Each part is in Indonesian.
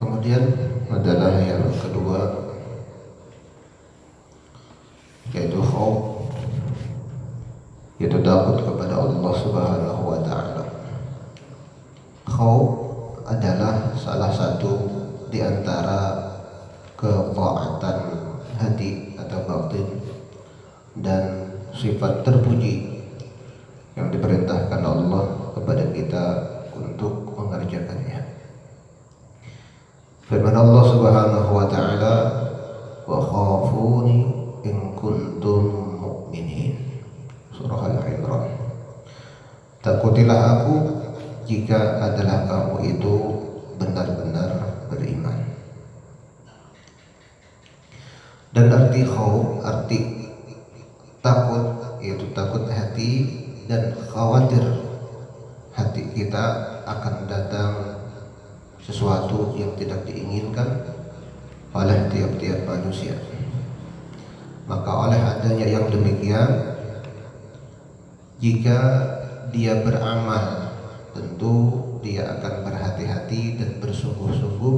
Kemudian adalah yang kedua, yaitu khauf, yaitu takut kepada Allah Subhanahu wa taala. Khauf adalah salah satu di antara ketaatan hati atau batin dan sifat terpuji yang diperintahkan Allah kepada kita untuk mengerjakannya. Firman Allah Subhanahu wa taala, "Wa khafuni in kuntum mu'minin." Surah Al-Imran. Takutilah aku jika adalah kamu itu benar-benar beriman. Dan arti khauf, arti takut, yaitu takut hati dan khawatir hati kita akan datang sesuatu yang tidak diinginkan oleh tiap-tiap manusia. Maka oleh adanya yang demikian, jika dia beramal, tentu dia akan berhati-hati dan bersungguh-sungguh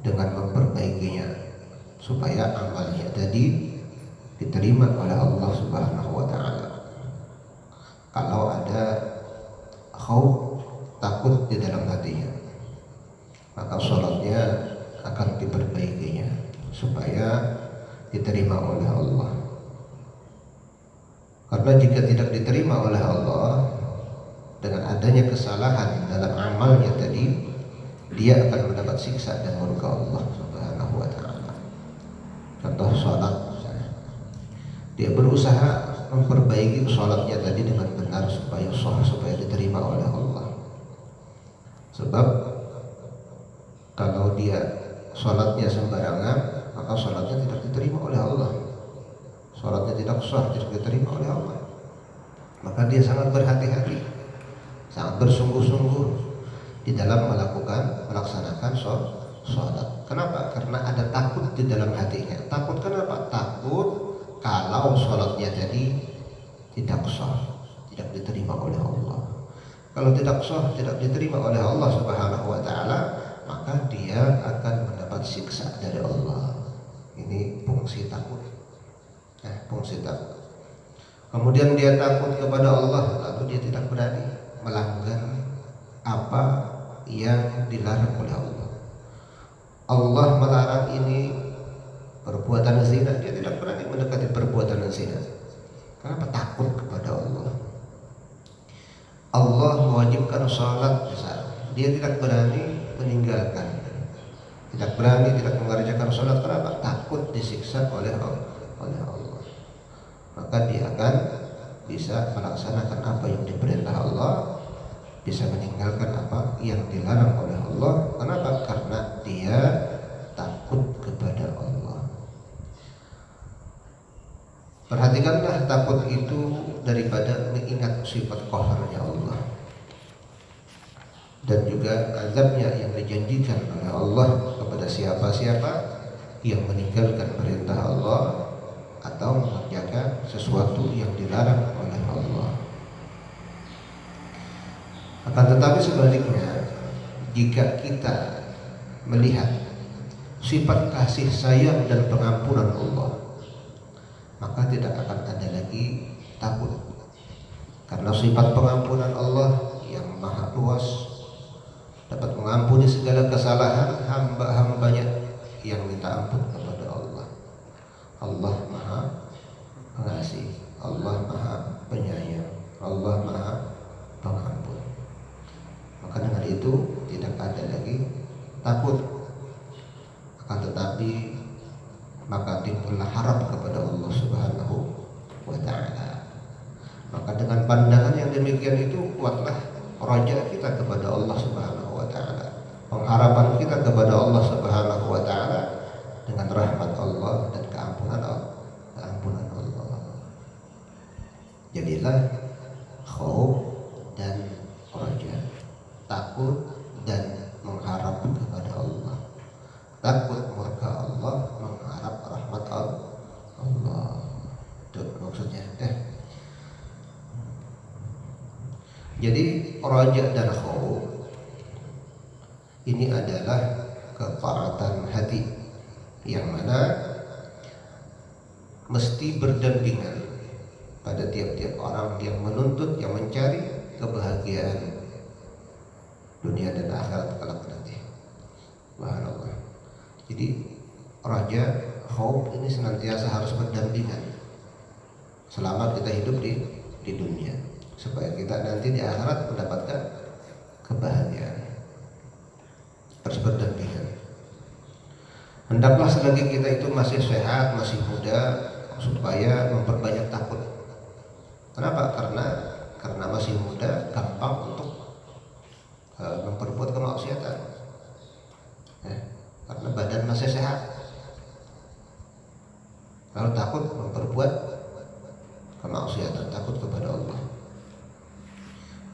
dengan memperbaikinya supaya amalnya tadi diterima oleh Allah Subhanahu wa taala. Kalau ada khauf, takut di dalam hatinya, maka sholatnya akan diperbaikinya supaya diterima oleh Allah. Karena jika tidak diterima oleh Allah dengan adanya kesalahan dalam amalnya tadi, dia akan mendapat siksa dan murka Allah Subhanahu wa taala. Contoh sholat, dia berusaha memperbaiki sholatnya tadi dengan benar supaya sah, supaya diterima oleh Allah. Sebab kalau dia sholatnya sembarangan, maka sholatnya tidak diterima oleh Allah. Sholatnya tidak sah, tidak diterima oleh Allah. Maka dia sangat berhati-hati, sangat bersungguh-sungguh di dalam melaksanakan sholat. Kenapa? Karena ada takut di dalam hatinya. Takut kenapa? Takut kalau sholatnya tadi tidak sah, tidak diterima oleh Allah. Kalau tidak sah, tidak diterima oleh Allah Subhanahu wa taala, maka dia akan mendapat siksa dari Allah. Ini fungsi takut. Fungsi takut. Kemudian dia takut kepada Allah, lalu dia tidak berani melanggar apa yang dilarang oleh Allah. Allah melarang ini perbuatan zina, dia tidak berani mendekati perbuatan zina. Kenapa? Takut kepada Allah. Allah mewajibkan sholat besar, dia tidak berani meninggalkan, tidak berani, tidak mengerjakan sholat. Kenapa? Takut disiksa oleh Allah. Maka dia akan bisa melaksanakan apa yang diperintah Allah, bisa meninggalkan apa yang dilarang oleh Allah. Kenapa? Karena dia takut kepada Allah. Perhatikanlah takut itu daripada mengingat sifat qaharnya Allah dan juga azabnya yang dijanjikan oleh Allah kepada siapa-siapa yang meninggalkan perintah Allah atau mengerjakan sesuatu yang dilarang oleh Allah. Akan tetapi sebaliknya, jika kita melihat sifat kasih sayang dan pengampunan Allah, maka tidak akan ada lagi takut. Karena sifat pengampunan Allah yang maha luas, dapat mengampuni segala kesalahan hamba-hambanya yang minta ampun kepada Allah. Allah maha pengasih, Allah maha penyayang, Allah maha pengampun. Maka dengan itu tidak ada lagi takut. Akan tetapi maka timbullah harap kepada Allah Subhanahu wa taala. Maka dengan pandangan yang demikian itu, kuatlah raja kita kepada Allah Subhanahu wa taala, pengharapan kita kepada Allah Subhanahu wa taala dengan rahmat Allah dan keampunan Allah. Jadilah khauf dan raja, takut dan mengharap kepada Allah. Takut murka Allah, mengharap rahmat Allah. Itu maksudnya. Jadi raja dan khauf ini adalah ketaatan hati, yang mana mesti berdampingan pada tiap-tiap orang yang menuntut, yang mencari kebahagiaan dunia dan akhirat kelak nanti. Subhanallah. Jadi raja, khauf ini senantiasa harus berdampingan selama kita hidup di dunia, supaya kita nanti di akhirat mendapatkan kebahagiaan. Harus berdampingan. Hendaklah selagi kita itu masih sehat, masih muda, supaya memperbanyak takut. Kenapa? Karena masih muda, gampang untuk memperbuat kemaksiatan. Karena badan masih sehat. Kalau takut memperbuat kemaksiatan, takut kepada Allah.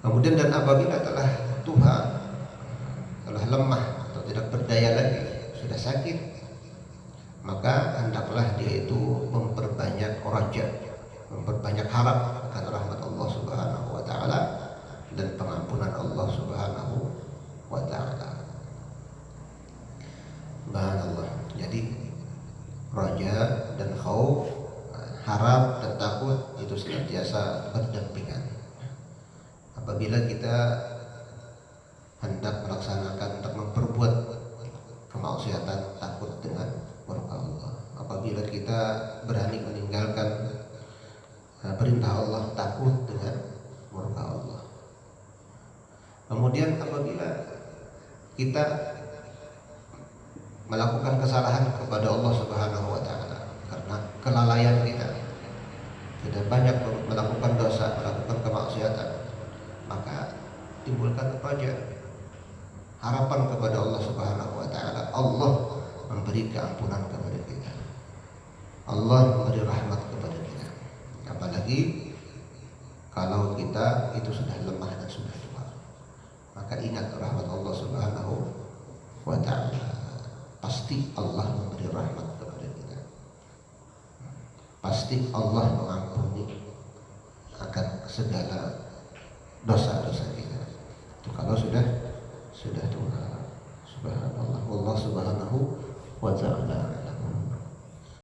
Kemudian dan apabila telah tua, telah lemah atau tidak berdaya lagi, sudah sakit, maka hendaklah dia itu memperbanyak raja, memperbanyak harap akan rahmat Allah Subhanahu wa taala dan pengampunan Allah Subhanahu wa taala. Subhanallah. Jadi raja dan khauf, harap dan takut itu senantiasa berdampingan. Apabila kita hendak melaksanakan, hendak memperbuat kemaksiatan, takut dengan murka Allah. Apabila kita berani meninggalkan perintah Allah, takut dengan murka Allah. Kemudian apabila kita melakukan kesalahan kepada Allah Subhanahu wa taala karena kelalaian kita banyak melakukan dosa, melakukan kemaksiatan, maka timbulkan raja, harapan kepada Allah Subhanahu wa taala. Allah memberi keampunan kepada kita, Allah memberi rahmat kepada kita. Apalagi kalau kita itu sudah lemah dan sudah tua, maka ingat rahmat Allah Subhanahu wa taala. Pasti Allah memberi rahmat kepada kita, pasti Allah mengampuni akan segala dosa-dosa kita. Itu kalau sudah tua. Subhanallah. Allah Subhanahu wa ta'ala.